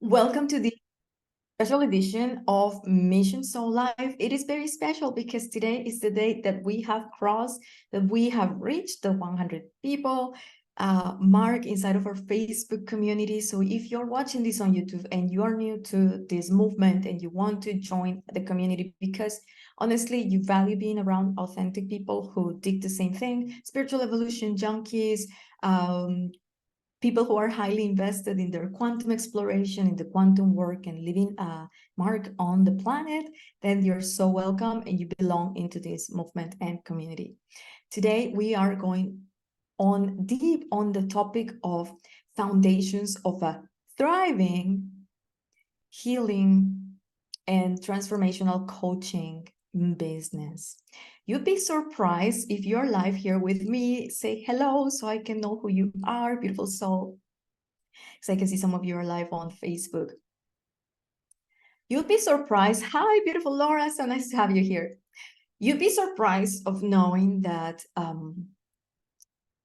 Welcome to the special edition of Mission Soul Life. It is very special because today is the day that we have reached the 100 people mark inside of our Facebook community. So if you're watching this on YouTube and you are new to this movement and you want to join the community because honestly, you value being around authentic people who dig the same thing, spiritual evolution junkies, people who are highly invested in their quantum exploration, in the quantum work, and leaving a mark on the planet, then you're so welcome and you belong into this movement and community. Today, we are going on deep on the topic of foundations of a thriving, healing, and transformational coaching business. You'd be surprised if you're live here with me. Say hello so I can know who you are, beautiful soul. So I can see some of you are live on Facebook. You'd be surprised. Hi, beautiful Laura. So nice to have you here. You'd be surprised of knowing that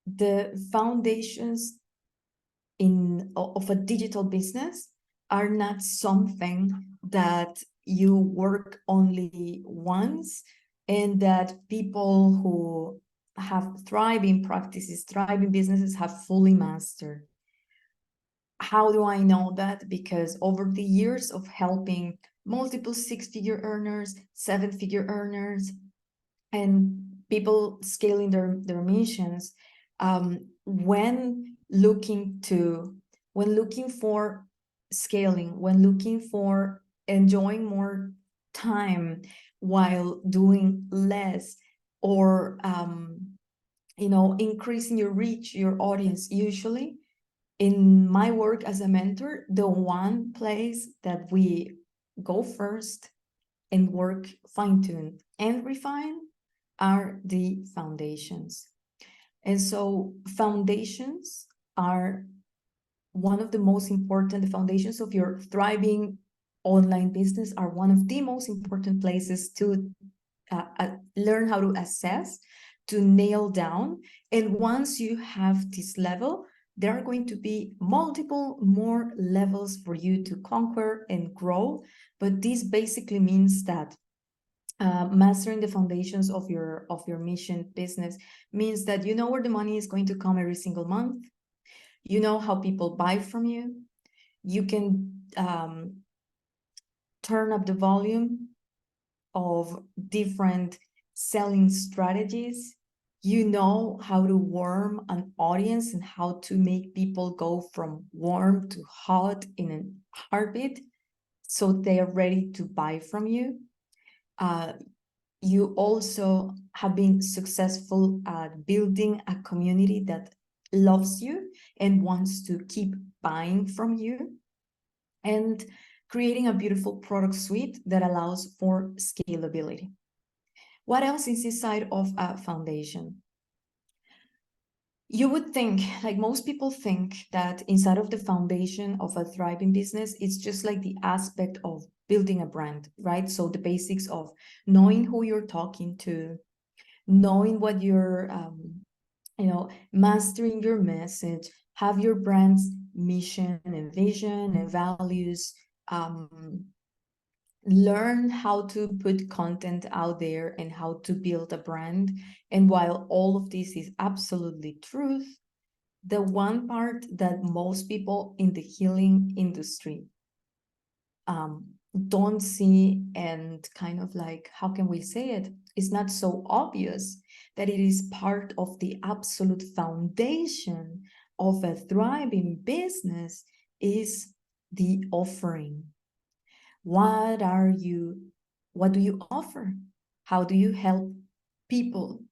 the foundations of a digital business are not something that you work only once and that people who have thriving practices, thriving businesses have fully mastered. How do I know that? Because over the years of helping multiple six-figure earners, seven-figure earners, and people scaling their missions, when looking for scaling, when looking for enjoying more time while doing less, or increasing your reach, your audience, usually in my work as a mentor, the one place that we go first and work, fine-tune and refine are the foundations. And so foundations are one of the most important, the foundations of your thriving online business are one of the most important places to learn how to assess, to nail down. And once you have this level, there are going to be multiple more levels for you to conquer and grow. But this basically means that mastering the foundations of your mission business means that you know where the money is going to come every single month. You know how people buy from you. You can turn up the volume of different selling strategies. You know how to warm an audience and how to make people go from warm to hot in a heartbeat so they are ready to buy from you. You also have been successful at building a community that loves you and wants to keep buying from you, and creating a beautiful product suite that allows for scalability. What else is inside of a foundation? You would think, like most people think, that inside of the foundation of a thriving business, it's just like the aspect of building a brand, right? So the basics of knowing who you're talking to, knowing what you're, mastering your message, have your brand's mission and vision and values, learn how to put content out there and how to build a brand. And while all of this is absolutely truth, the one part that most people in the healing industry don't see, and kind of like, how can we say it? It's not so obvious that it is part of the absolute foundation of a thriving business is the offering. What do you offer? How do you help people?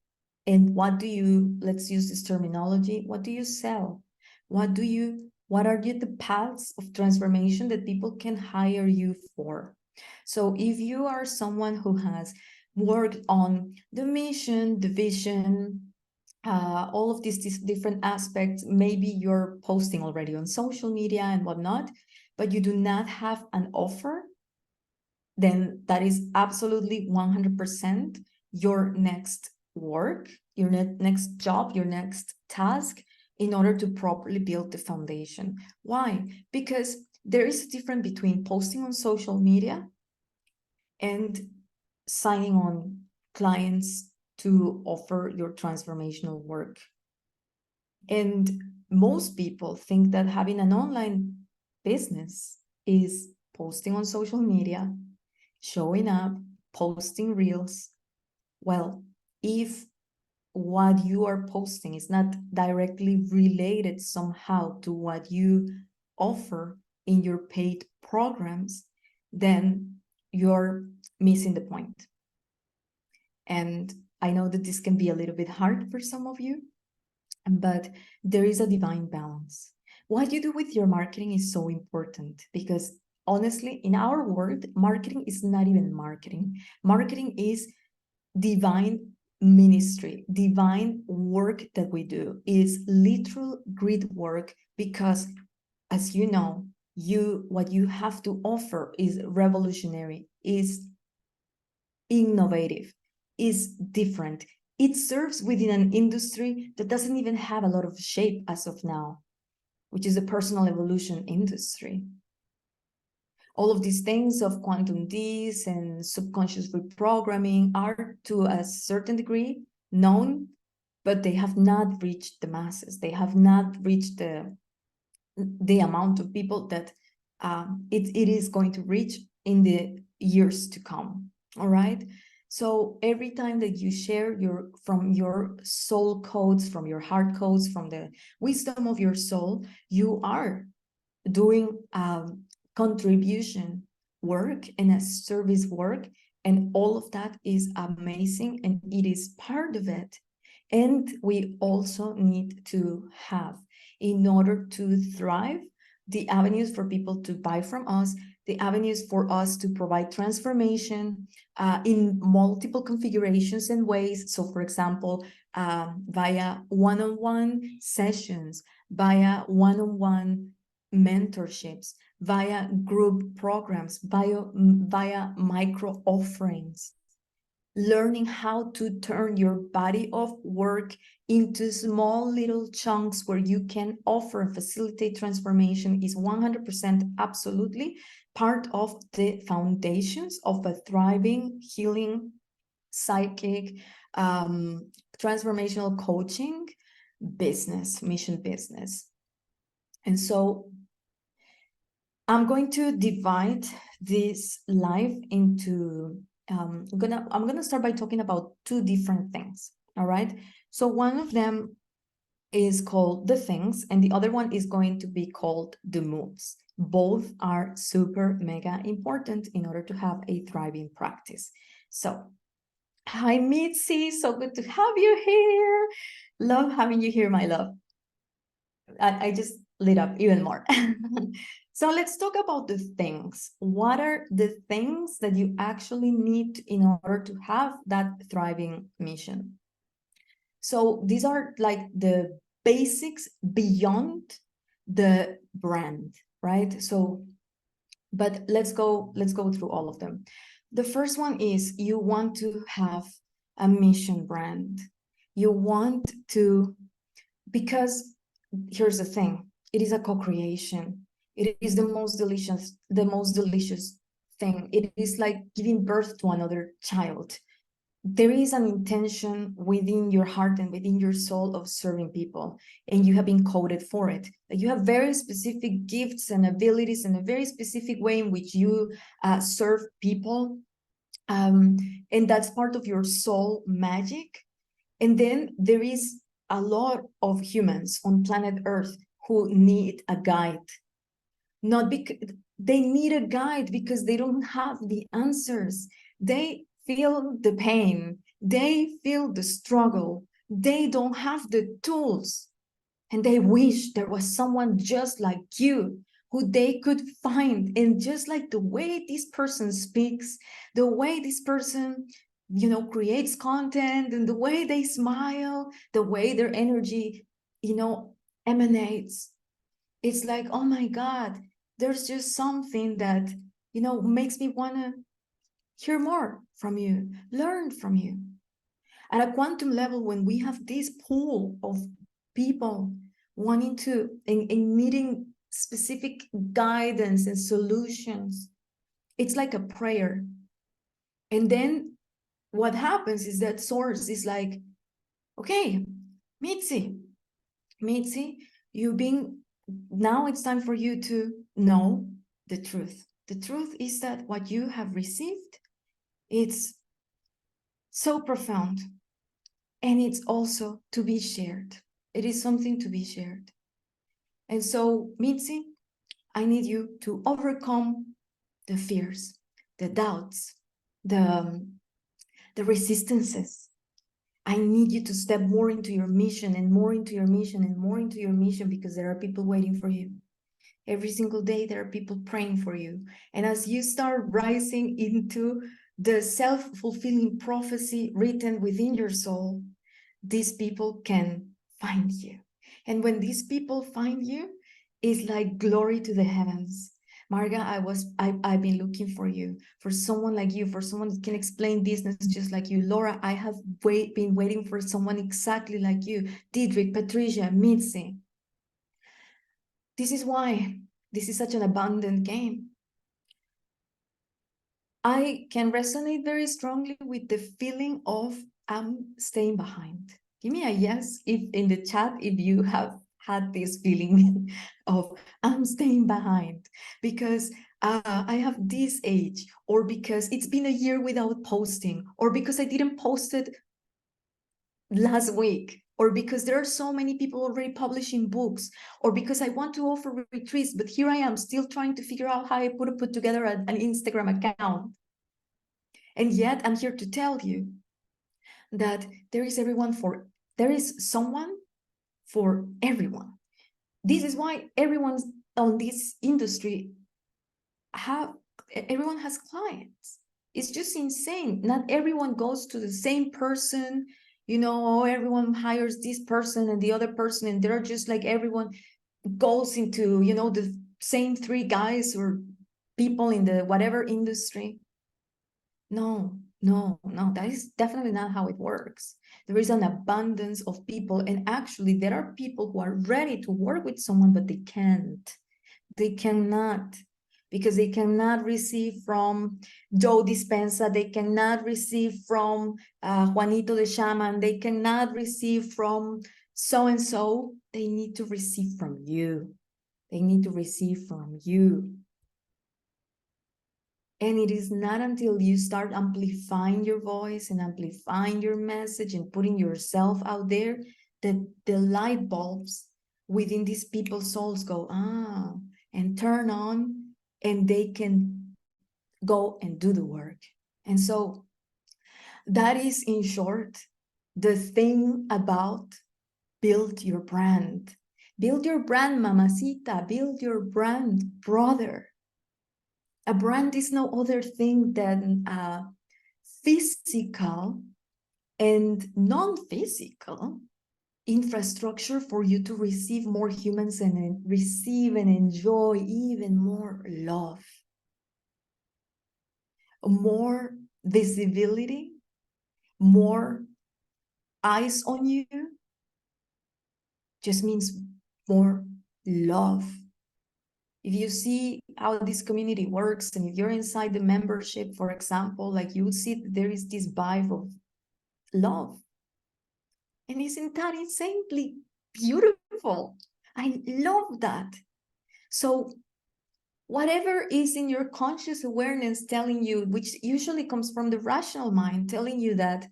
And let's use this terminology, what do you sell? What are the paths of transformation that people can hire you for? So if you are someone who has worked on the mission, the vision, all of these different aspects, maybe you're posting already on social media and whatnot, but you do not have an offer, then that is absolutely 100% your next work, your next job, your next task in order to properly build the foundation. Why? Because there is a difference between posting on social media and signing on clients to offer your transformational work. And most people think that having an online business is posting on social media, showing up, posting reels. Well, if what you are posting is not directly related somehow to what you offer in your paid programs, then you're missing the point. And I know that this can be a little bit hard for some of you, but there is a divine balance. What you do with your marketing is so important, because honestly, in our world, marketing is not even marketing. Marketing is divine ministry, divine work that we do. Is literal grid work, because as you know, what you have to offer is revolutionary, is innovative, is different. It serves within an industry that doesn't even have a lot of shape as of now, which is the personal evolution industry. All of these things of quantum Ds and subconscious reprogramming are to a certain degree known, but they have not reached the masses. They have not reached the amount of people that it is going to reach in the years to come. All right. So every time that you share from your soul codes, from your heart codes, from the wisdom of your soul, you are doing contribution work and a service work, and all of that is amazing, and it is part of it. And we also need to have, in order to thrive, the avenues for people to buy from us, the avenues for us to provide transformation in multiple configurations and ways. So for example, via one-on-one sessions, via one-on-one mentorships, via group programs, via micro offerings, learning how to turn your body of work into small little chunks where you can offer and facilitate transformation is 100% absolutely part of the foundations of a thriving, healing, psychic, transformational coaching business, mission business. And so I'm going to divide this live into, I'm gonna start by talking about two different things, all right? So one of them is called the things, and the other one is going to be called the moves. Both are super mega important in order to have a thriving practice. So, hi Mitzi, so good to have you here. Love having you here, my love. I just lit up even more. So let's talk about the things. What are the things that you actually need in order to have that thriving mission? So these are like the basics beyond the brand, right? So, but let's go through all of them. The first one is you want to have a mission brand. You want to, because here's the thing, it is a co-creation. It is the most delicious thing. It is like giving birth to another child. There is an intention within your heart and within your soul of serving people, and you have been coded for it. You have very specific gifts and abilities and a very specific way in which you serve people, and that's part of your soul magic. And then there is a lot of humans on planet Earth who need a guide. Not because they need a guide because they don't have the answers. They feel the pain. They feel the struggle. They don't have the tools. And they wish there was someone just like you who they could find. And just like the way this person speaks, the way this person, creates content, and the way they smile, the way their energy, emanates, it's like, oh my God, there's just something that, makes me want to hear more from you, learn from you. At a quantum level, when we have this pool of people wanting to and needing specific guidance and solutions. It's like a prayer. And then what happens is that source is like, okay, Mitzi, now it's time for you to know the truth. The truth is that what you have received, it's so profound, and it's also to be shared. It is something to be shared. And so, Mitzi, I need you to overcome the fears, the doubts, the resistances. I need you to step more into your mission and more into your mission and more into your mission, because there are people waiting for you. Every single day, there are people praying for you. And as you start rising into the self-fulfilling prophecy written within your soul, these people can find you. And when these people find you, it's like glory to the heavens. Marga, I've been looking for you, for someone like you, for someone that can explain business just like you. Laura, I have been waiting for someone exactly like you. Didrik, Patricia, Mitzi. This is why this is such an abundant game. I can resonate very strongly with the feeling of I'm staying behind. Give me a yes if in the chat if you have had this feeling of I'm staying behind because I have this age, or because it's been a year without posting, or because I didn't post it last week, or because there are so many people already publishing books, or because I want to offer retreats, but here I am still trying to figure out how I put together an Instagram account. And yet I'm here to tell you that there is someone for everyone. This is why everyone's on this industry everyone has clients. It's just insane. Not everyone goes to the same person, everyone hires this person and the other person, and they're just like everyone goes into, the same three guys or people in the whatever industry. No, that is definitely not how it works. There is an abundance of people, and actually there are people who are ready to work with someone, but they cannot, because they cannot receive from Joe Dispenza, they cannot receive from Juanito the Shaman, they cannot receive from so-and-so. They need to receive from you. They need to receive from you. And it is not until you start amplifying your voice and amplifying your message and putting yourself out there that the light bulbs within these people's souls go, and turn on, and they can go and do the work. And so that is, in short, the thing about build your brand. Build your brand, mamacita. Build your brand, brother. A brand is no other thing than a physical and non-physical infrastructure for you to receive more humans and receive and enjoy even more love, more visibility, more eyes on you, just means more love. If you see how this community works, and if you're inside the membership, for example, like you would see that there is this vibe of love. And isn't that insanely beautiful? I love that. So whatever is in your conscious awareness telling you, which usually comes from the rational mind, telling you that,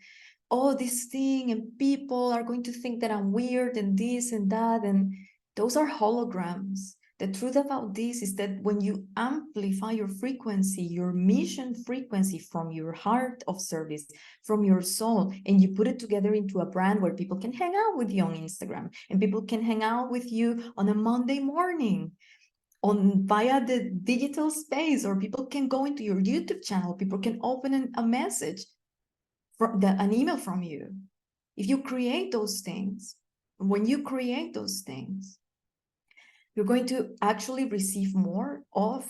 oh, this thing and people are going to think that I'm weird and this and that, and those are holograms. The truth about this is that when you amplify your frequency, your mission frequency from your heart of service, from your soul, and you put it together into a brand where people can hang out with you on Instagram, and people can hang out with you on a Monday morning via the digital space, or people can go into your YouTube channel, people can open a message, an email from you. If you create those things, when you create those things, you're going to actually receive more of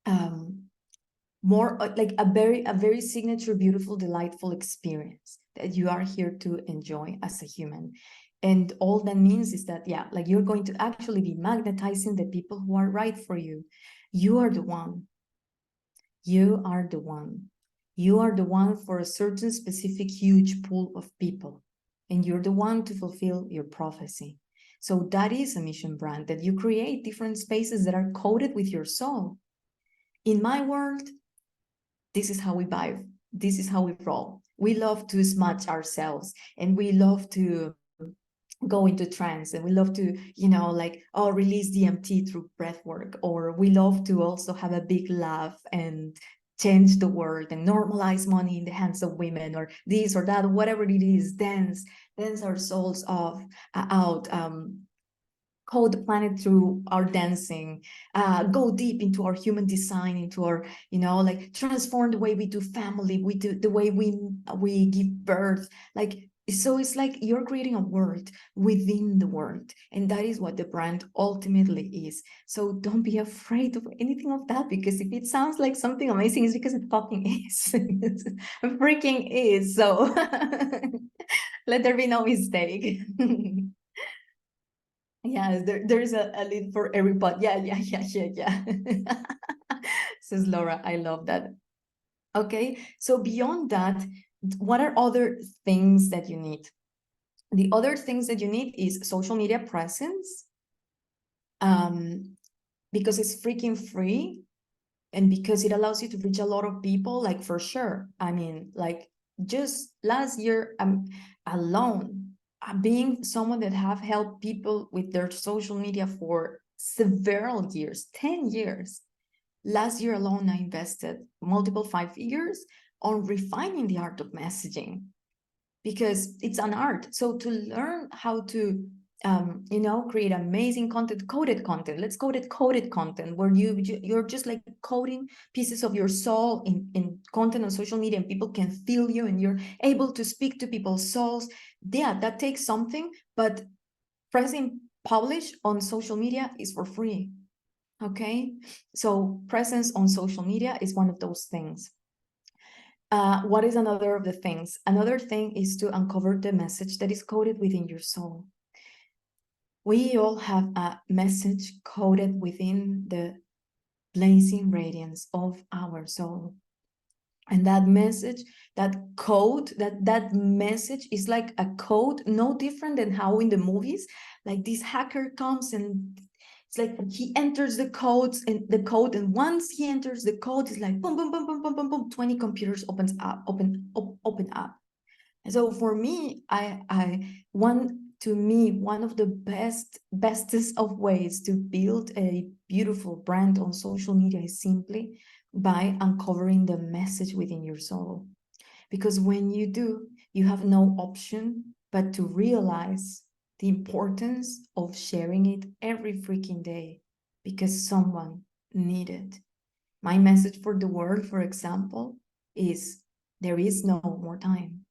like a very signature, beautiful, delightful experience that you are here to enjoy as a human. And all that means is that, yeah, like you're going to actually be magnetizing the people who are right for you. You are the one. You are the one. You are the one for a certain specific huge pool of people. And you're the one to fulfill your prophecy. So that is a mission brand, that you create different spaces that are coded with your soul. In my world, this is how we vibe. This is how we roll. We love to smudge ourselves, and we love to go into trance, and we love to, like, release DMT through breath work, or we love to also have a big laugh and change the world and normalize money in the hands of women, or this or that, whatever it is. Dance our souls off, out, code the planet through our dancing, go deep into our human design, into our, like, transform the way we do family, we do the way we give birth. Like, so it's like you're creating a world within the world, and that is what the brand ultimately is. So don't be afraid of anything of that, because if it sounds like something amazing, it's because it fucking is. It freaking is. So let there be no mistake. Yes, there's a lid for every pot. Yeah. Says Laura. I love that. Okay, so beyond that, what are other things that you need? The other things that you need is social media presence, because it's freaking free, and because it allows you to reach a lot of people, like, for sure. I mean, like, just last year, alone, being someone that have helped people with their social media for several years, 10 years. Last year alone, I invested multiple 5 figures on refining the art of messaging, because it's an art. So to learn how to create amazing content, coded content, let's call it coded content, where you're just like coding pieces of your soul in content on social media, and people can feel you, and you're able to speak to people's souls. Yeah, that takes something, but pressing publish on social media is for free. Okay, so presence on social media is one of those things. What is another of the things? Another thing is to uncover the message that is coded within your soul. We all have a message coded within the blazing radiance of our soul. And that message, that code, that message is like a code, no different than how in the movies, like this hacker comes and it's like he enters the codes and the code, and once he enters the code, it's like boom, boom, boom, boom, boom, boom, boom, 20 computers open up. And so for me, one of the bestest of ways to build a beautiful brand on social media is simply by uncovering the message within your soul. Because when you do, you have no option but to realize the importance of sharing it every freaking day, because someone needed. My message for the world, for example, is there is no more time.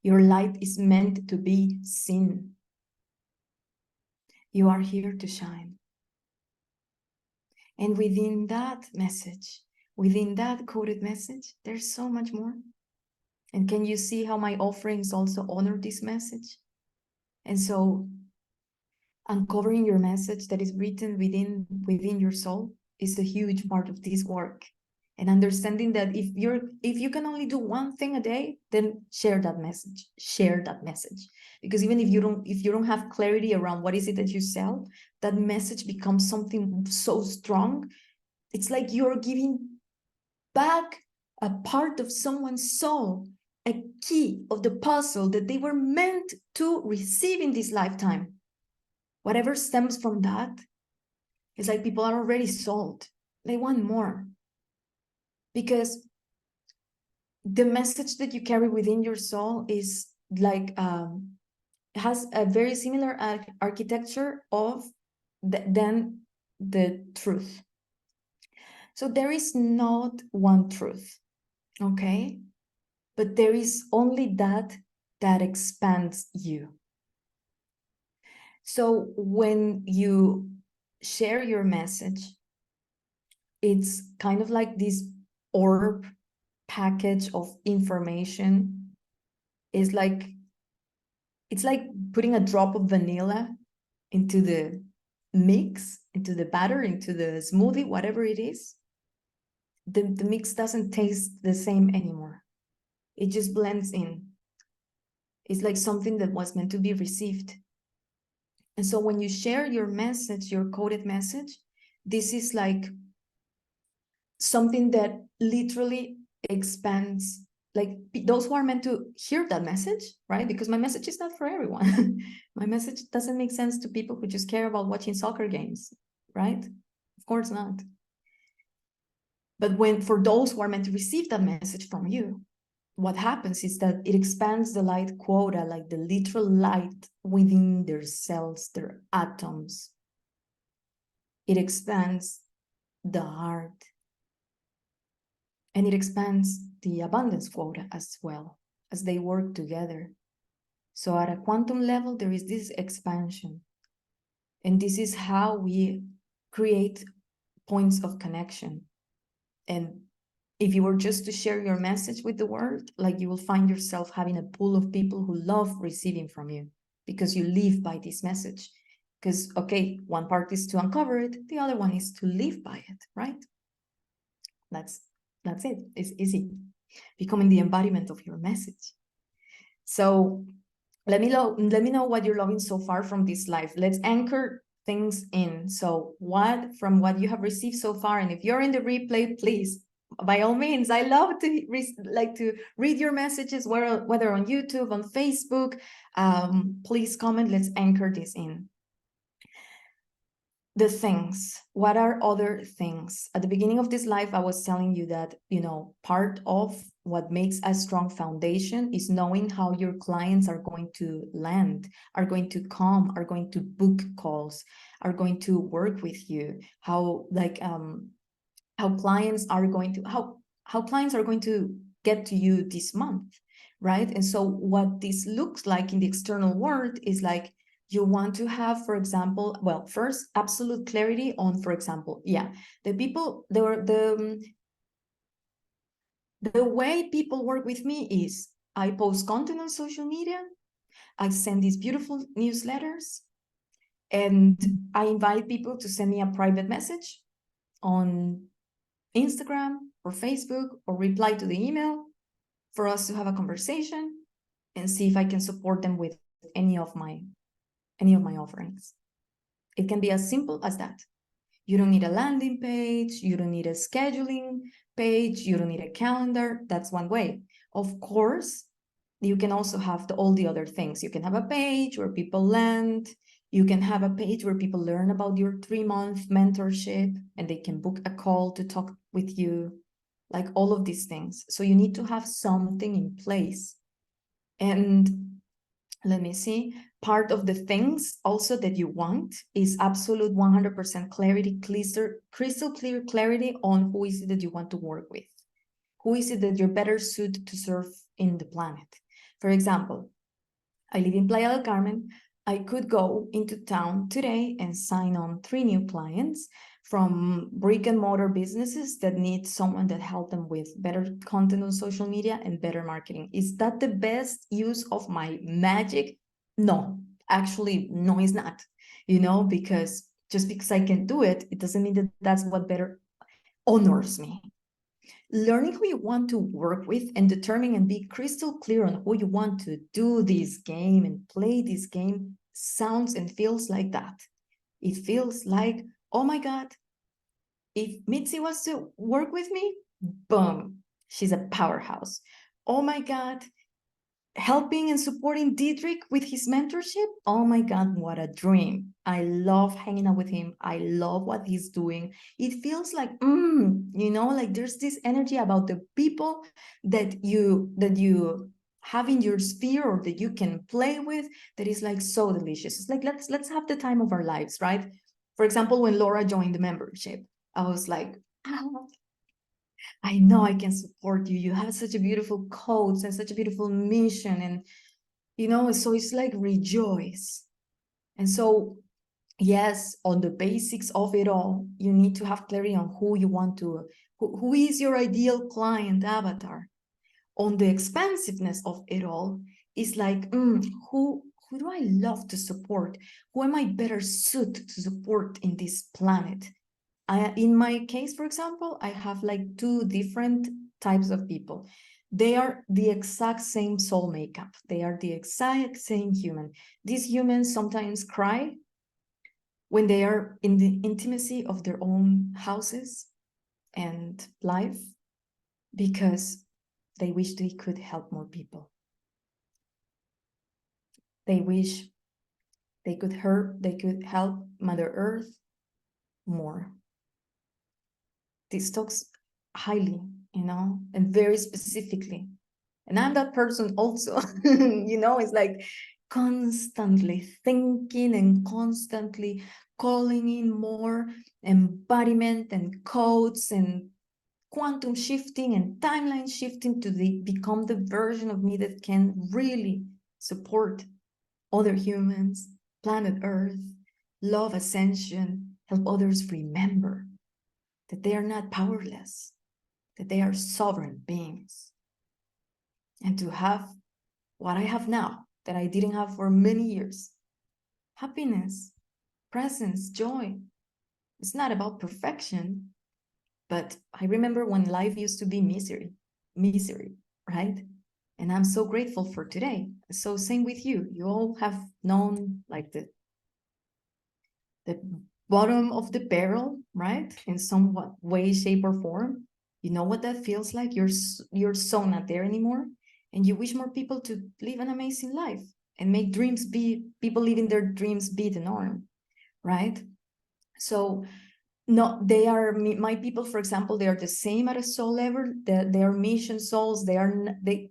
Your light is meant to be seen. You are here to shine. And within that message, within that coded message, there's so much more. And can you see how my offerings also honor this message? And so uncovering your message that is written within your soul is a huge part of this work. And understanding that if you can only do one thing a day, then share that message. Because even if you don't have clarity around what is it that you sell, that message becomes something so strong. It's like you're giving back a part of someone's soul, a key of the puzzle that they were meant to receive in this lifetime. Whatever stems from that, it's like people are already sold. They want more. Because the message that you carry within your soul is like has a very similar architecture of than the truth. So there is not one truth, okay? But there is only that expands you. So when you share your message, it's kind of like this orb package of information. Is like it's like putting a drop of vanilla into the mix, into the batter, into the smoothie, whatever it is. The mix doesn't taste the same anymore. It just blends in. It's like something that was meant to be received. And so when you share your message, your coded message, this is like something that literally expands, like those who are meant to hear that message, right? Because my message is not for everyone. My message doesn't make sense to people who just care about watching soccer games, right? Of course not. But when for those who are meant to receive that message from you, what happens is that it expands the light quota, like the literal light within their cells, their atoms. It expands the heart. And it expands the abundance quota as well, as they work together. So at a quantum level, there is this expansion. And this is how we create points of connection. And if you were just to share your message with the world, like you will find yourself having a pool of people who love receiving from you because you live by this message. Because, okay, one part is to uncover it, the other one is to live by it, right? That's it. It's easy. Becoming the embodiment of your message. So let me know what you're loving so far from this life. Let's anchor things in. So from what you have received so far, and if you're in the replay, please, by all means, I love to read your messages, whether on YouTube, on Facebook. Please comment. Let's anchor this in. The things. What are other things? At the beginning of this life, I was telling you that, part of what makes a strong foundation is knowing how your clients are going to land, are going to come, are going to book calls, are going to work with you, how clients are going to get to you this month, right? And so what this looks like in the external world is like, you want to have, for example, well, first, absolute clarity on, for example, the way people work with me is I post content on social media, I send these beautiful newsletters, and I invite people to send me a private message on Instagram or Facebook or reply to the email for us to have a conversation and see if I can support them with any of my offerings. It can be as simple as that. You don't need a landing page, you don't need a scheduling page, you don't need a calendar. That's one way. Of course, you can also have all the other things. You can have a page where people land. You can have a page where people learn about your 3-month mentorship and they can book a call to talk with you, like all of these things. So you need to have something in place. And let me see, part of the things also that you want is absolute 100% clarity, crystal clear clarity on who is it that you want to work with. Who is it that you're better suited to serve in the planet? For example, I live in Playa del Carmen. I could go into town today and sign on 3 new clients from brick and mortar businesses that need someone that help them with better content on social media and better marketing. Is that the best use of my magic? No, actually, no, it's not, because just because I can do it, it doesn't mean that that's what better honors me. Learning who you want to work with and determining and be crystal clear on who you want to do this game and play this game sounds and feels like that. It feels like, oh my God, if Mitzi wants to work with me, boom, she's a powerhouse. Oh my God, helping and supporting Diedrich with his mentorship. Oh my God, what a dream. I love hanging out with him. I love what he's doing. It feels like, like there's this energy about the people that you have in your sphere or that you can play with that is like so delicious. It's like, let's have the time of our lives, right? For example, when Laura joined the membership, I was like, I know I can support you. You have such a beautiful coach and such a beautiful mission. And, so it's like rejoice. And so, yes, on the basics of it all, you need to have clarity on who you want to, who is your ideal client avatar. On the expansiveness of it all, is like, who Who do I love to support? Who am I better suited to support in this planet? In my case, for example, I have like two different types of people. They are the exact same soul makeup. They are the exact same human. These humans sometimes cry when they are in the intimacy of their own houses and life because they wish they could help more people. They wish they could help Mother Earth more. This talks highly, and very specifically. And I'm that person also, it's like constantly thinking and constantly calling in more embodiment and codes and quantum shifting and timeline shifting to become the version of me that can really support other humans, planet Earth, love ascension, help others remember that they are not powerless, that they are sovereign beings. And to have what I have now that I didn't have for many years, happiness, presence, joy. It's not about perfection, but I remember when life used to be misery, right? And I'm so grateful for today. So same with you. You all have known like the bottom of the barrel, right? In some way, shape, or form. You know what that feels like? You're so not there anymore. And you wish more people to live an amazing life and make people living their dreams be the norm, right? So no, they are my people, for example, they are the same at a soul level. They are mission souls. They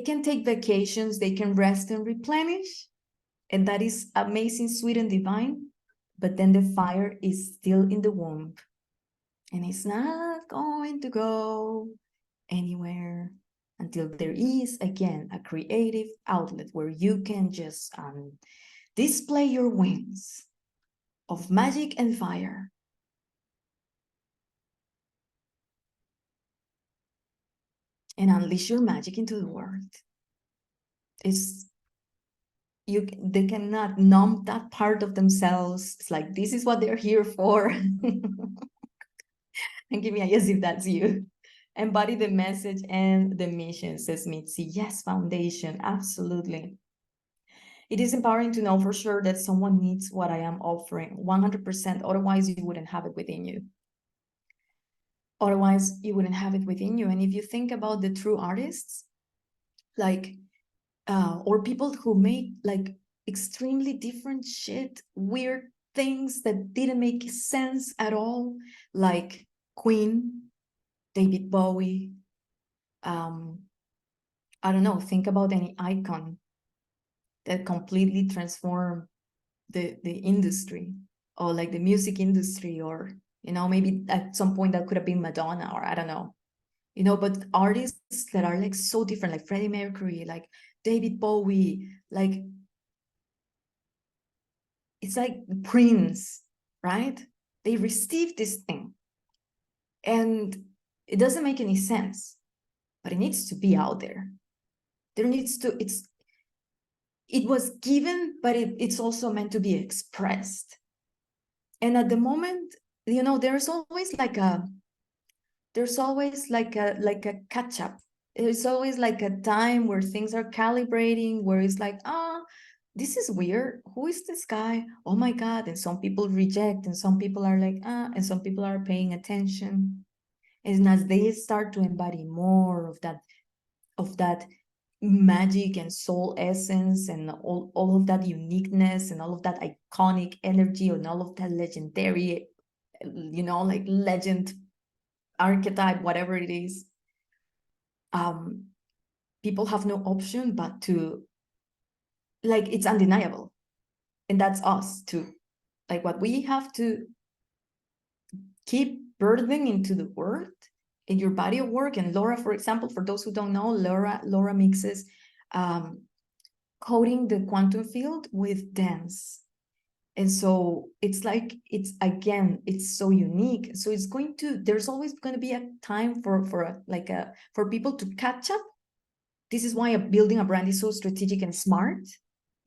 can take vacations, they can rest and replenish, and that is amazing, sweet, and divine. But then the fire is still in the womb, and it's not going to go anywhere until there is again a creative outlet where you can just display your wings of magic and fire and unleash your magic into the world. They cannot numb that part of themselves. It's like, this is what they're here for. And give me a yes if that's you. Embody the message and the mission, says Mitzi. Yes, foundation, absolutely. It is empowering to know for sure that someone needs what I am offering 100%. Otherwise, you wouldn't have it within you. Otherwise, you wouldn't have it within you. And if you think about the true artists, like, or people who make like extremely different shit, weird things that didn't make sense at all, like Queen, David Bowie. I don't know, think about any icon that completely transformed the industry, or like the music industry, or maybe at some point that could have been Madonna, or I don't know, but artists that are like so different, like Freddie Mercury, like David Bowie, like it's like Prince, right? They received this thing and it doesn't make any sense, but it needs to be out there. It was given, but it's also meant to be expressed. And at the moment, there's always like a catch up. There's always like a time where things are calibrating, where it's like, this is weird. Who is this guy? Oh my God. And some people reject, and some people are like, and some people are paying attention. And as they start to embody more of that magic and soul essence and all of that uniqueness and all of that iconic energy and all of that legendary, like legend archetype, whatever it is, people have no option but to, like, it's undeniable. And that's us too. Like, what we have to keep birthing into the world in your body of work. And Laura, for example, for those who don't know, Laura mixes coding the quantum field with dance. And so it's like, it's so unique. So there's always going to be a time for people to catch up. This is why building a brand is so strategic and smart,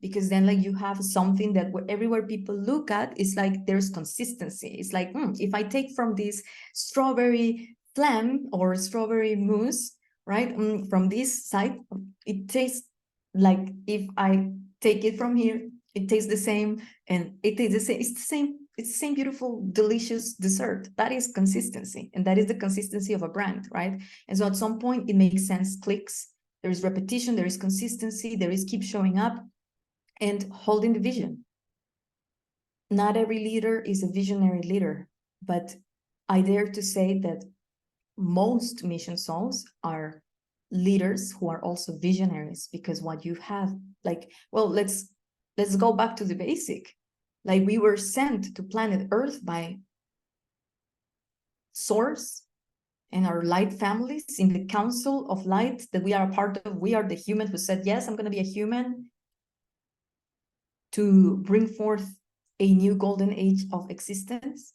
because then like you have something that everywhere people look at is like there's consistency. It's like, if I take from this strawberry flan or strawberry mousse, right, from this side, it tastes like, if I take it from here, it tastes the same, and it is the same. It's the same beautiful, delicious dessert. That is consistency, and that is the consistency of a brand, right? And so at some point it makes sense, clicks. There is repetition, there is consistency, there is keep showing up and holding the vision. Not every leader is a visionary leader, but I dare to say that most mission souls are leaders who are also visionaries, because what you have, like, well, let's go back to the basic. Like, we were sent to planet Earth by Source and our light families in the council of light that we are a part of. We are the human who said, yes, I'm going to be a human, to bring forth a new golden age of existence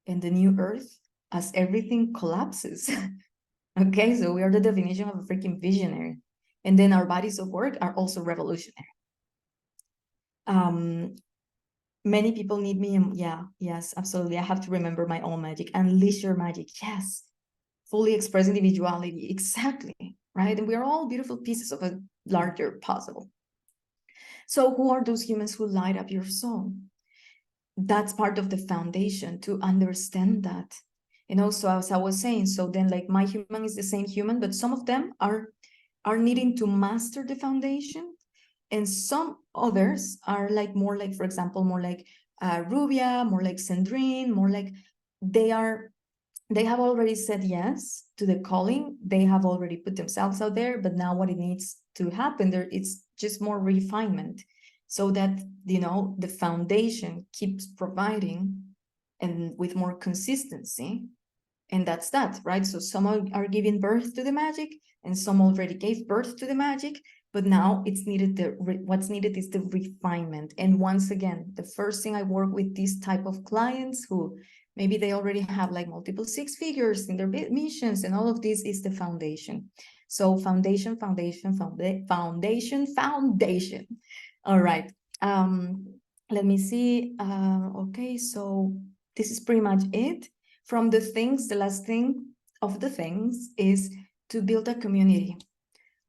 and the new earth as everything collapses. Okay, so we are the definition of a freaking visionary. And then our bodies of work are also revolutionary. Many people need me. Yeah, yes, absolutely. I have to remember my own magic. Unleash your magic. Yes. Fully express individuality. Exactly. Right. And we are all beautiful pieces of a larger puzzle. So who are those humans who light up your soul? That's part of the foundation, to understand that. And also, as I was saying, so then like my human is the same human, but some of them are needing to master the foundation, and some others are like more like, for example, more like Rubia, more like Sandrine, more like they have already said yes to the calling. They have already put themselves out there, but now what it needs to happen there, it's just more refinement, so that, the foundation keeps providing and with more consistency. And that's that, right? So some are giving birth to the magic, and some already gave birth to the magic, but now it's needed, what's needed is the refinement. And once again, the first thing I work with this type of clients who maybe they already have like multiple six figures in their missions, and all of this is the foundation. So foundation. All right. Let me see. Okay, so this is pretty much it. From the things, the last thing of the things is to build a community.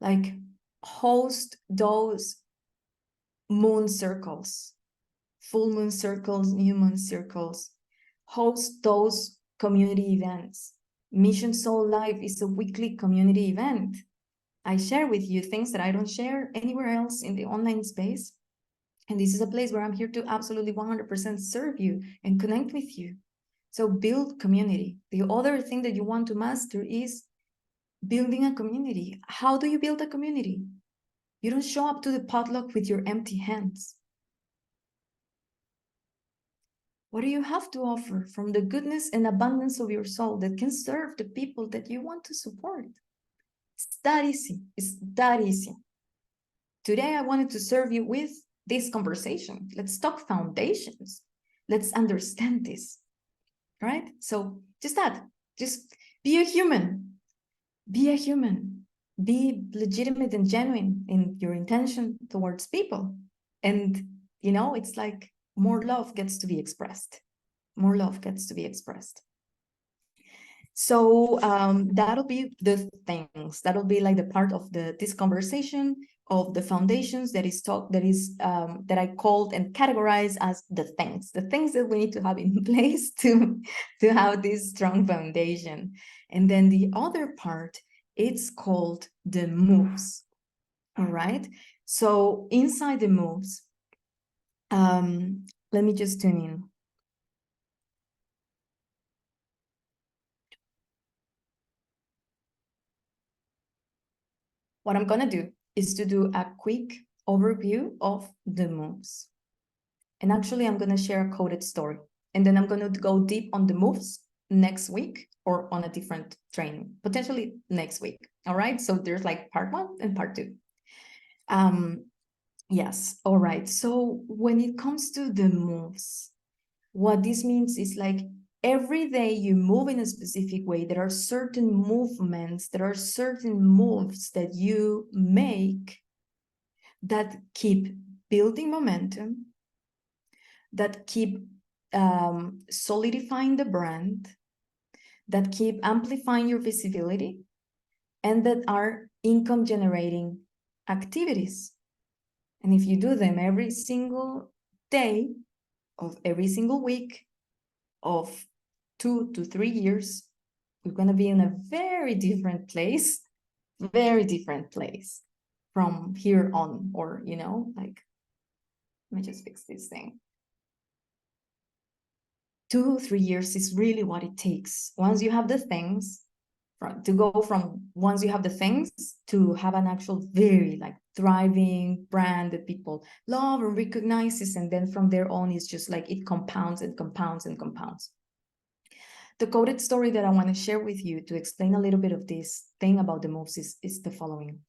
Like, host those moon circles, full moon circles, new moon circles. Host those community events. Mission Soul Live is a weekly community event. I share with you things that I don't share anywhere else in the online space. And this is a place where I'm here to absolutely 100% serve you and connect with you. So build community. The other thing that you want to master is building a community. How do you build a community? You don't show up to the potluck with your empty hands. What do you have to offer from the goodness and abundance of your soul that can serve the people that you want to support? It's that easy. It's that easy. Today, I wanted to serve you with this conversation. Let's talk foundations. Let's understand this, right? So just that, just be a human. Be a human. Be legitimate and genuine in your intention towards people. And, it's like more love gets to be expressed. More love gets to be expressed. So that'll be the things. That'll be like the part of this conversation of the foundations that I called and categorized as the things that we need to have in place to have this strong foundation. And then the other part, it's called the moves. All right. So inside the moves, let me just tune in. What I'm going to do is to do a quick overview of the moves. And actually, I'm going to share a coded story. And then I'm going to go deep on the moves next week, or on a different training, potentially next week. All right. So there's like part 1 and part 2. Yes. All right. So when it comes to the moves, what this means is like every day you move in a specific way. There are certain movements, there are certain moves that you make that keep building momentum, that keep solidifying the brand, that keep amplifying your visibility, and that are income generating activities. And if you do them every single day of every single week of 2 to 3 years, you're going to be in a very different place from here on. Or, like, let me just fix this thing. 2 3 years is really what it takes. Once you have the things, once you have the things to have an actual very like thriving brand that people love and recognizes, and then from there on it's just like it compounds and compounds and compounds. The coded story that I want to share with you to explain a little bit of this thing about the moves is the following.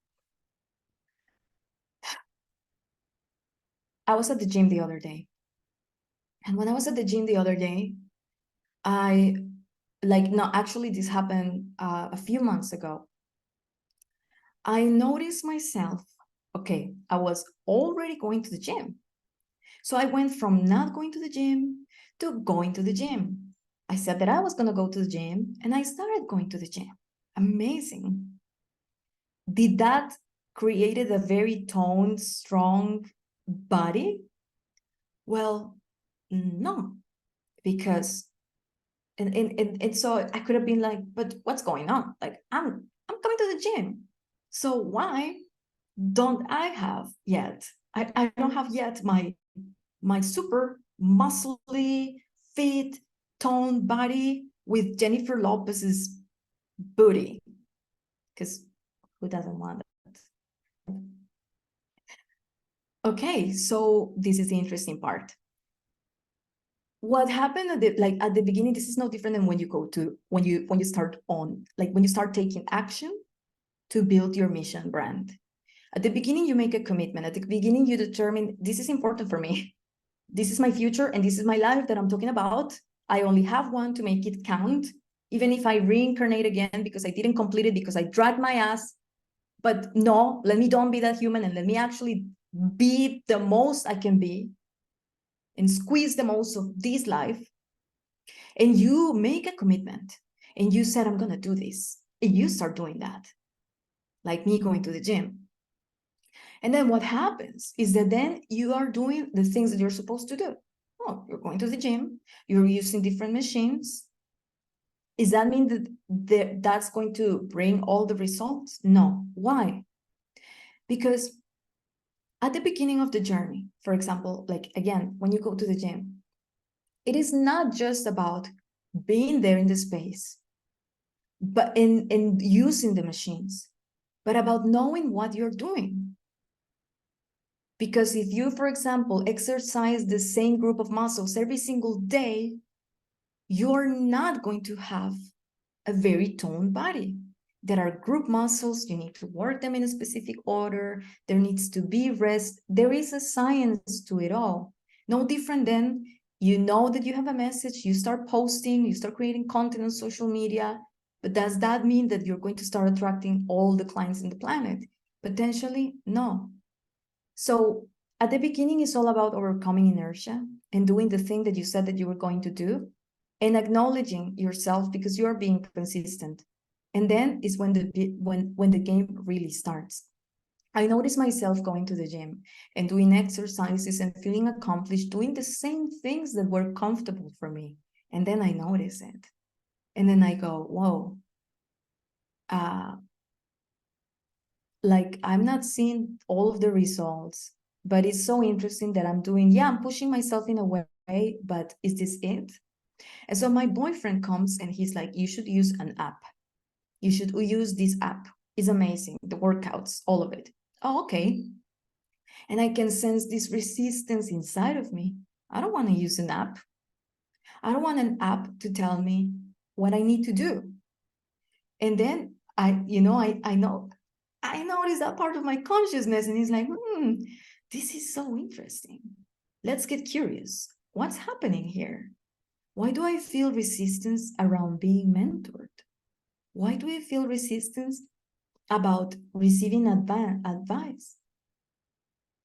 I was at the gym the other day, and when I was at the gym the other day, actually this happened a few months ago. I noticed myself, okay, I was already going to the gym. So I went from not going to the gym to going to the gym. I said that I was going to go to the gym, and I started going to the gym. Amazing. Did that created a very toned, strong body? Well, no, because and so I could have been like, but what's going on? Like, I'm coming to the gym. So why don't I have yet? I don't have yet my super muscly, fit, toned body with Jennifer Lopez's booty. Because who doesn't want that? Okay, so this is the interesting part. What happened at the beginning, this is no different than when you start taking action to build your mission brand. At the beginning, you make a commitment. At the beginning, you determine, this is important for me. This is my future, and this is my life that I'm talking about. I only have one to make it count. Even if I reincarnate again because I didn't complete it, because I dragged my ass. But no, let me don't be that human, and let me actually be the most I can be and squeeze the most of this life. And you make a commitment and you said, I'm going to do this. And you start doing that, like me going to the gym. And then what happens is that then you are doing the things that you're supposed to do. Oh, you're going to the gym, you're using different machines. Does that mean that that's going to bring all the results? No. Why? Because at the beginning of the journey, for example, like again, when you go to the gym, it is not just about being there in the space, but in using the machines, but about knowing what you're doing. Because if you, for example, exercise the same group of muscles every single day, you're not going to have a very toned body. There are group muscles, you need to work them in a specific order, there needs to be rest. There is a science to it all. No different than, you know that you have a message, you start posting, you start creating content on social media, but does that mean that you're going to start attracting all the clients in the planet? Potentially, no. So at the beginning, it's all about overcoming inertia and doing the thing that you said that you were going to do, and acknowledging yourself because you're being consistent. And then is when the game really starts. I noticed myself going to the gym and doing exercises and feeling accomplished, doing the same things that were comfortable for me. And then I notice it. And then I go, whoa, like I'm not seeing all of the results, but it's so interesting that I'm pushing myself in a way, but is this it? And so my boyfriend comes and he's like, you should use an app. You should use this app. It's amazing. The workouts, all of it. Oh, okay. And I can sense this resistance inside of me. I don't want to use an app. I don't want an app to tell me what I need to do. And then I notice that part of my consciousness, and it's like, this is so interesting. Let's get curious. What's happening here? Why do I feel resistance around being mentored? Why do I feel resistance about receiving advice?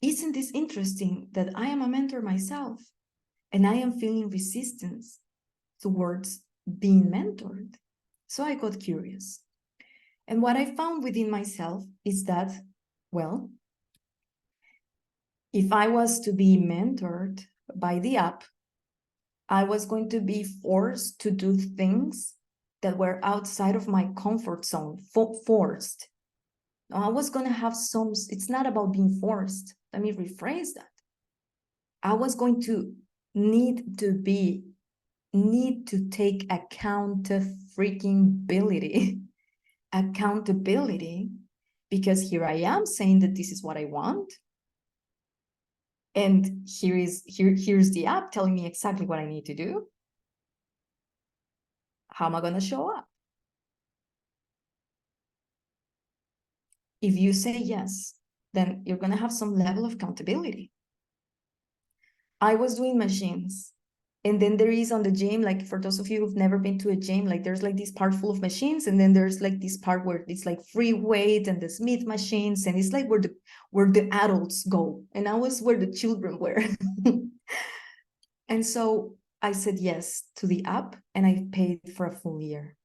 isn't this interesting that I am a mentor myself and I am feeling resistance towards being mentored? So I got curious. And what I found within myself is that, well, if I was to be mentored by the app, I was going to be forced to do things that were outside of my comfort zone, forced. I was going to have some, it's not about being forced. Let me rephrase that. I was going to need to take accountability, because here I am saying that this is what I want. And here's the app telling me exactly what I need to do. How am I going to show up? If you say yes, then you're going to have some level of accountability. I was doing machines. And then there is on the gym, like for those of you who've never been to a gym, like there's like this part full of machines, and then there's like this part where it's like free weight and the Smith machines, and it's like where the adults go. And I was where the children were. And so I said yes to the app, and I paid for a full year.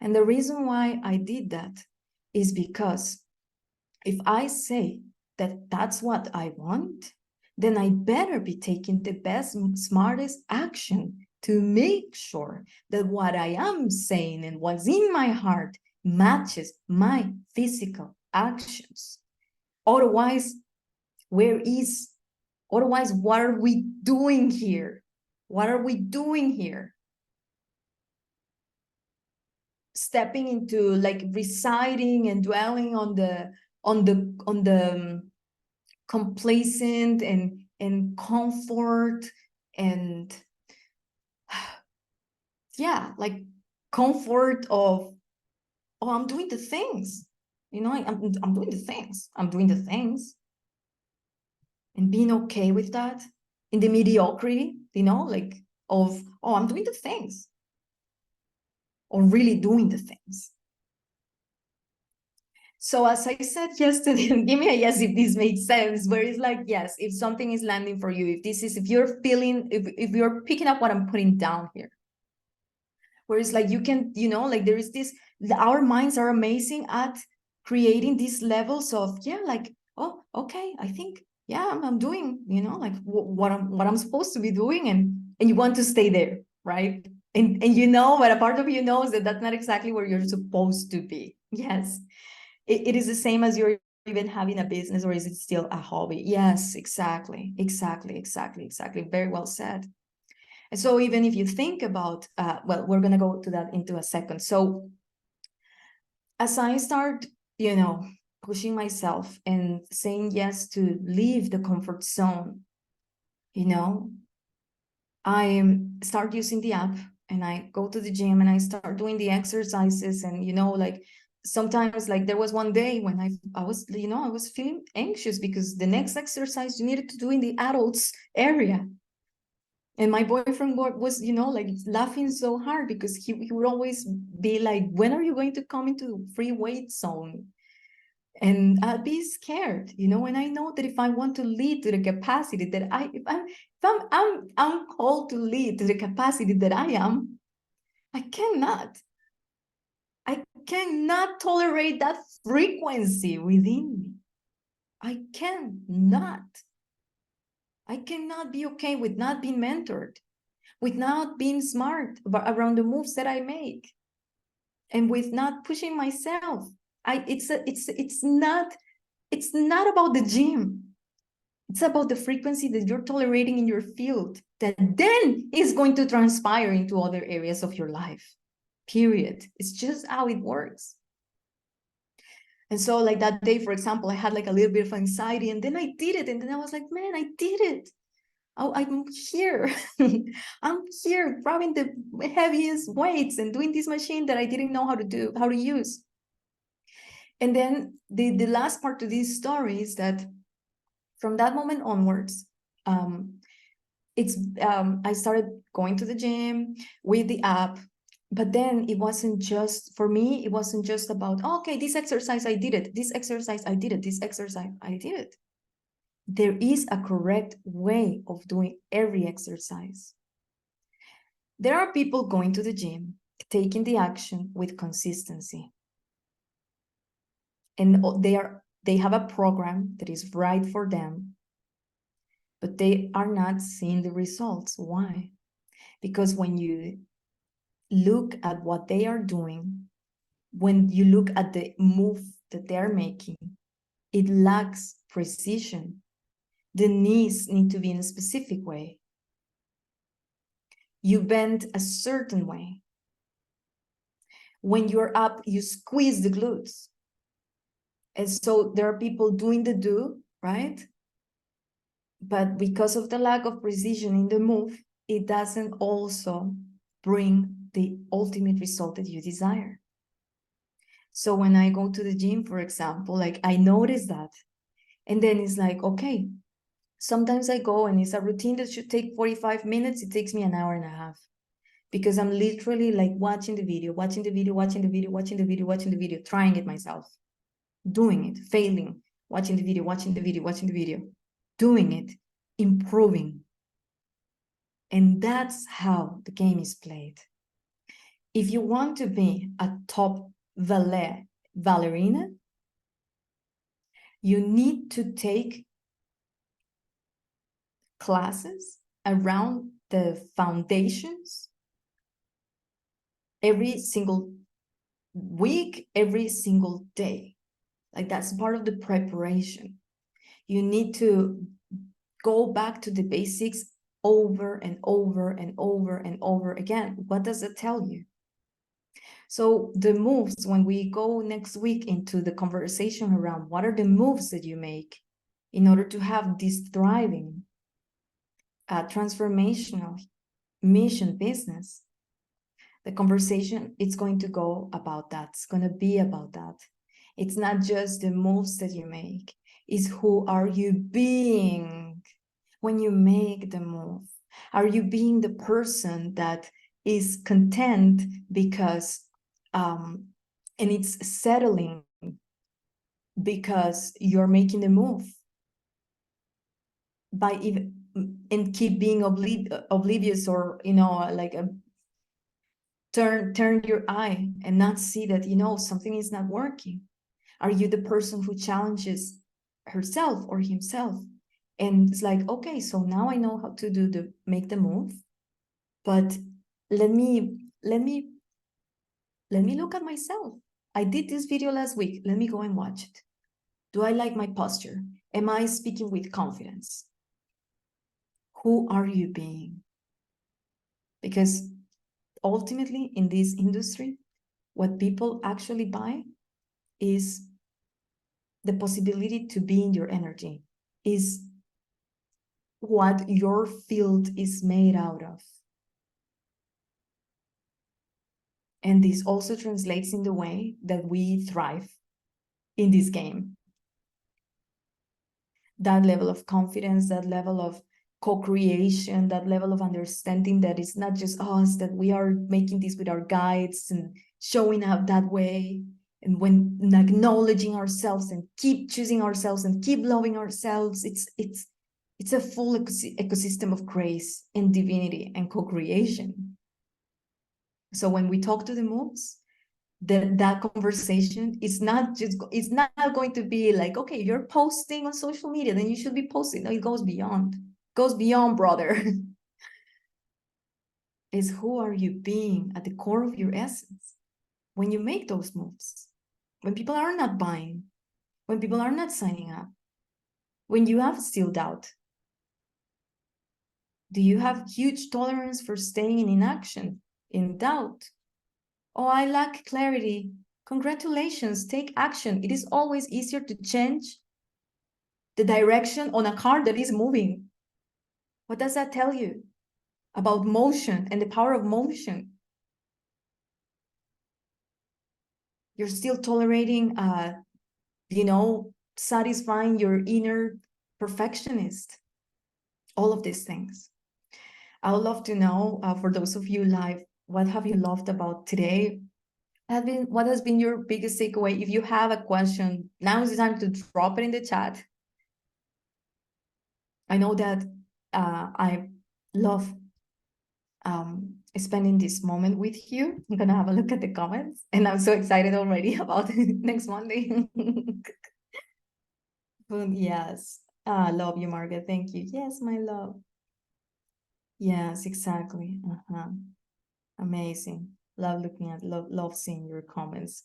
And the reason why I did that is because if I say that that's what I want, then I better be taking the best, smartest action to make sure that what I am saying and what's in my heart matches my physical actions. Otherwise, what are we doing here? What are we doing here? Stepping into like residing and dwelling on the complacent and comfort and yeah, like comfort of, oh, I'm doing the things, I'm doing the things and being okay with that, in the mediocrity, like of, oh, I'm doing the things, or really doing the things. So as I said yesterday, give me a yes if this makes sense, where it's like, yes, if something is landing for you, if you're feeling, if you're picking up what I'm putting down here, where it's like you can, like there is this, our minds are amazing at creating these levels of, yeah, like, oh, okay, I think, yeah, I'm doing, like what I'm supposed to be doing, and you want to stay there, right? And but a part of you knows that that's not exactly where you're supposed to be. Yes. It is the same as you're even having a business, or is it still a hobby? Yes, exactly. Very well said. And so even if you think about, well, we're going to go to that into a second. So as I start, pushing myself and saying yes to leave the comfort zone, I start using the app, and I go to the gym, and I start doing the exercises, and like sometimes, like there was one day when I was I was feeling anxious because the next exercise you needed to do in the adults area, and my boyfriend was like laughing so hard because he would always be like, when are you going to come into free weight zone? And I'd be scared, and I know that if I want to lead to the capacity that I'm called to lead to the capacity that I am, I cannot tolerate that frequency within me. I cannot be okay with not being mentored, with not being smart around the moves that I make, and with not pushing myself. It's not about the gym. It's about the frequency that you're tolerating in your field that then is going to transpire into other areas of your life. Period. It's just how it works. And so like that day, for example, I had like a little bit of anxiety, and then I did it. And then I was like, man, I did it. I'm here. I'm here grabbing the heaviest weights and doing this machine that I didn't know how to use. And then the last part to this story is that from that moment onwards, I started going to the gym with the app, but then it wasn't just, for me, it wasn't just about, oh, okay, this exercise I did it, this exercise I did it, this exercise I did it. There is a correct way of doing every exercise. There are people going to the gym, taking the action with consistency. And they have a program that is right for them, but they are not seeing the results. Why? Because when you look at what they are doing, when you look at the move that they're making, it lacks precision. The knees need to be in a specific way. You bend a certain way. When you're up, you squeeze the glutes. And so there are people doing the do, right? But because of the lack of precision in the move, it doesn't also bring the ultimate result that you desire. So when I go to the gym, for example, like I notice that. And then it's like, okay, sometimes I go and it's a routine that should take 45 minutes. It takes me an hour and a half because I'm literally like watching the video, trying it myself, doing it, failing, watching the video, doing it, improving. And that's how the game is played. If you want to be a top ballerina, you need to take classes around the foundations every single week, every single day. Like that's part of the preparation. You need to go back to the basics over and over and over and over again. What does it tell you? So the moves, when we go next week into the conversation around what are the moves that you make in order to have this thriving, transformational mission business, the conversation, it's going to go about that. It's going to be about that. It's not just the moves that you make. It's who are you being when you make the move? Are you being the person that is content because, and it's settling because you're making the move by even, and keep being oblivious or, like turn your eye and not see that, something is not working? Are you the person who challenges herself or himself? And it's like, okay, so now I know how to make the move, but let me look at myself. I did this video last week. Let me go and watch it. Do I like my posture? Am I speaking with confidence? Who are you being? Because ultimately in this industry, what people actually buy is the possibility to be in your energy, is what your field is made out of. And this also translates in the way that we thrive in this game. That level of confidence, that level of co-creation, that level of understanding that it's not just us, that we are making this with our guides and showing up that way. And when acknowledging ourselves and keep choosing ourselves and keep loving ourselves, it's a full ecosystem of grace and divinity and co-creation. So when we talk to the moves, that conversation is not going to be like, okay, you're posting on social media, then you should be posting. No, it goes beyond, brother. Is who are you being at the core of your essence when you make those moves, when people are not buying, when people are not signing up, when you have still doubt? Do you have huge tolerance for staying in inaction, in doubt? Oh, I lack clarity. Congratulations, take action. It is always easier to change the direction on a car that is moving. What does that tell you about motion and the power of motion? You're still tolerating, satisfying your inner perfectionist. All of these things. I would love to know, for those of you live, what have you loved about today? What has been your biggest takeaway? If you have a question, now is the time to drop it in the chat. I know that I love spending this moment with you. I'm gonna have a look at the comments, and I'm so excited already about next Monday. But yes, I love you, Margaret. Thank you. Yes, my love. Yes, exactly. Amazing. Love looking at, love seeing your comments.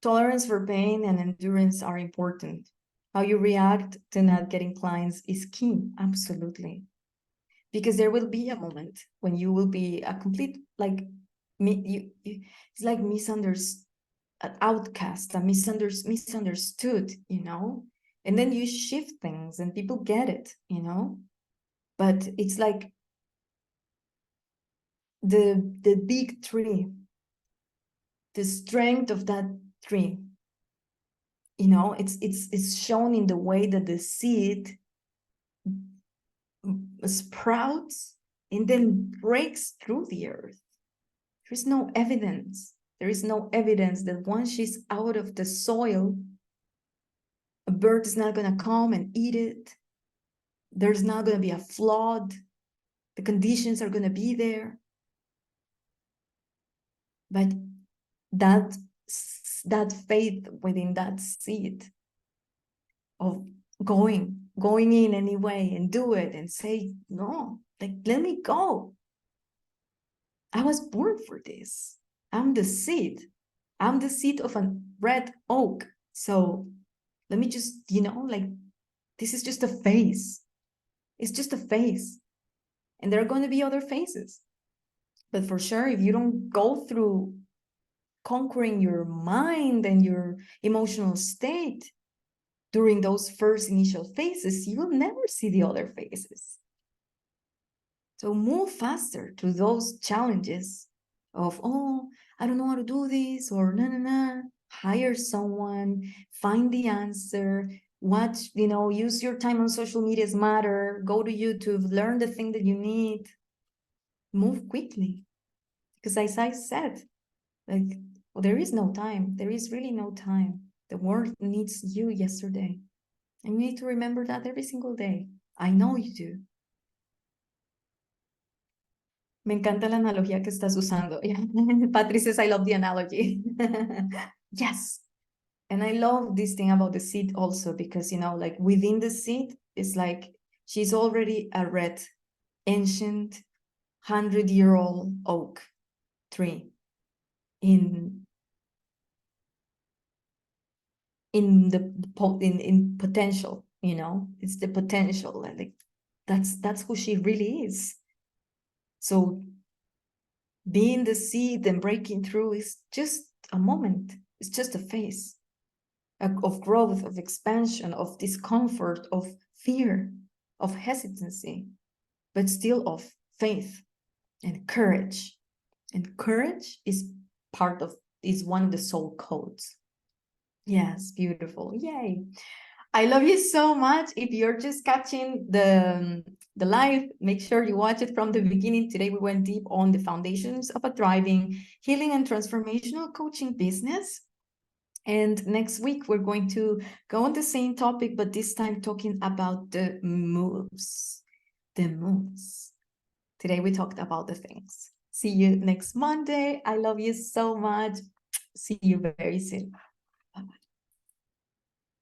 Tolerance for pain and endurance are important. How you react to not getting clients is key. Absolutely. Because there will be a moment when you will be a complete, like, it's like misunderstood, an outcast, a misunderstood, and then you shift things and people get it, but it's like the big tree, the strength of that tree, it's shown in the way that the seed sprouts and then breaks through the earth. There's no evidence. There is no evidence that once she's out of the soil, a bird is not going to come and eat it. There's not going to be a flood. The conditions are going to be there. But that, that faith within that seed of going in anyway and do it and say, no, like, let me go. I was born for this. I'm the seed. I'm the seed of a red oak. So let me just, like, this is just a phase. It's just a phase. And there are going to be other phases. But for sure, if you don't go through conquering your mind and your emotional state during those first initial phases, you will never see the other phases. So move faster to those challenges of, oh, I don't know how to do this, or no. Hire someone, find the answer, watch, use your time on social media smarter, go to YouTube, learn the thing that you need, move quickly. Because as I said, like, well, there is no time. There is really no time. The world needs you yesterday. And you need to remember that every single day. I know you do. Me encanta la analogía que estás usando. Patrick says, I love the analogy. Yes. And I love this thing about the seed also, because, like, within the seed, it's like she's already a red, ancient, 100-year-old oak tree in potential, it's the potential, like, that's who she really is. So being the seed and breaking through is just a moment. It's just a phase of growth, of expansion, of discomfort, of fear, of hesitancy, but still of faith and courage. And courage is one of the soul codes. Yes, beautiful. Yay. I love you so much. If you're just catching the live, make sure you watch it from the beginning. Today, we went deep on the foundations of a thriving, healing, and transformational coaching business. And next week, we're going to go on the same topic, but this time talking about the moves. The moves. Today, we talked about the things. See you next Monday. I love you so much. See you very soon.